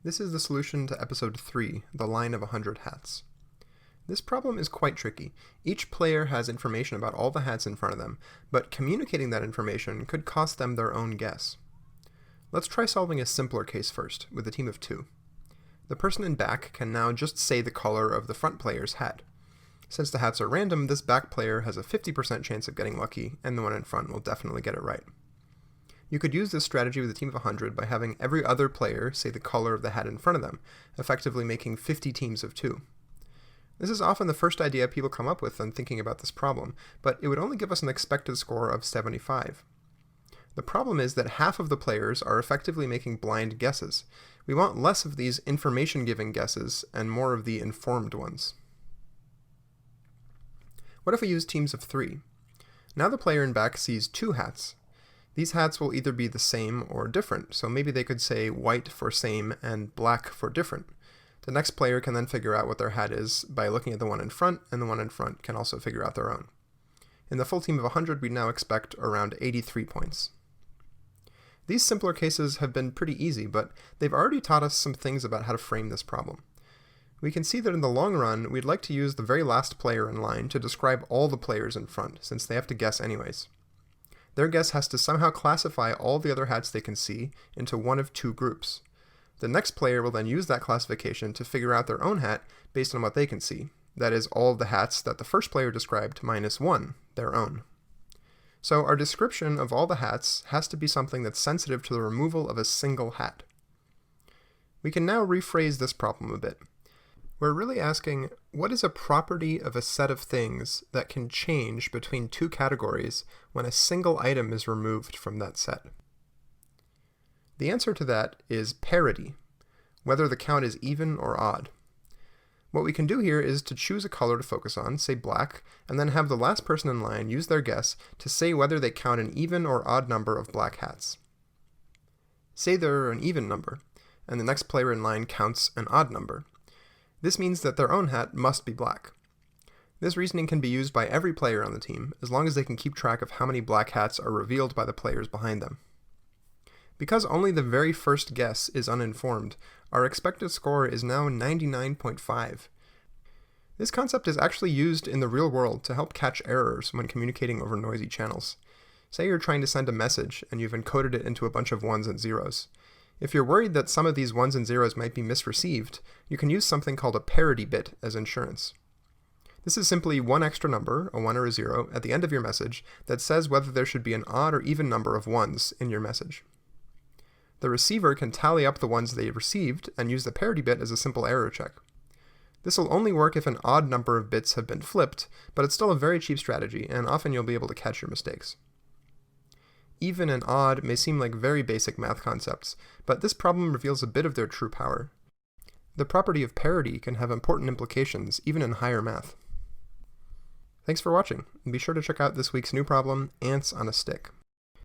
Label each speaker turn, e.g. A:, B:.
A: This is the solution to episode 3, the line of 100 hats. This problem is quite tricky. Each player has information about all the hats in front of them, but communicating that information could cost them their own guess. Let's try solving a simpler case first, with a team of 2. The person in back can now just say the color of the front player's hat. Since the hats are random, this back player has a 50% chance of getting lucky, and the one in front will definitely get it right. You could use this strategy with a team of 100 by having every other player say the color of the hat in front of them, effectively making 50 teams of 2. This is often the first idea people come up with when thinking about this problem, but it would only give us an expected score of 75. The problem is that half of the players are effectively making blind guesses. We want less of these information-giving guesses and more of the informed ones. What if we use teams of 3? Now the player in back sees 2 hats. These hats will either be the same or different, so maybe they could say white for same and black for different. The next player can then figure out what their hat is by looking at the one in front, and the one in front can also figure out their own. In the full team of 100, we now expect around 83 points. These simpler cases have been pretty easy, but they've already taught us some things about how to frame this problem. We can see that in the long run, we'd like to use the very last player in line to describe all the players in front, since they have to guess anyways. Their guess has to somehow classify all the other hats they can see into one of 2 groups. The next player will then use that classification to figure out their own hat based on what they can see, that is, all of the hats that the first player described minus 1, their own. So our description of all the hats has to be something that's sensitive to the removal of a single hat. We can now rephrase this problem a bit. We're really asking, what is a property of a set of things that can change between 2 categories when a single item is removed from that set? The answer to that is parity, whether the count is even or odd. What we can do here is to choose a color to focus on, say black, and then have the last person in line use their guess to say whether they count an even or odd number of black hats. Say they're an even number, and the next player in line counts an odd number. This means that their own hat must be black. This reasoning can be used by every player on the team, as long as they can keep track of how many black hats are revealed by the players behind them. Because only the very first guess is uninformed, our expected score is now 99.5. This concept is actually used in the real world to help catch errors when communicating over noisy channels. Say you're trying to send a message and you've encoded it into a bunch of 1s and 0s. If you're worried that some of these 1s and 0s might be misreceived, you can use something called a parity bit as insurance. This is simply one extra number, a 1 or a 0, at the end of your message that says whether there should be an odd or even number of 1s in your message. The receiver can tally up the ones they received and use the parity bit as a simple error check. This will only work if an odd number of bits have been flipped, but it's still a very cheap strategy, and often you'll be able to catch your mistakes. Even and odd may seem like very basic math concepts, but this problem reveals a bit of their true power. The property of parity can have important implications, even in higher math. Thanks for watching, and be sure to check out this week's new problem, ants on a stick.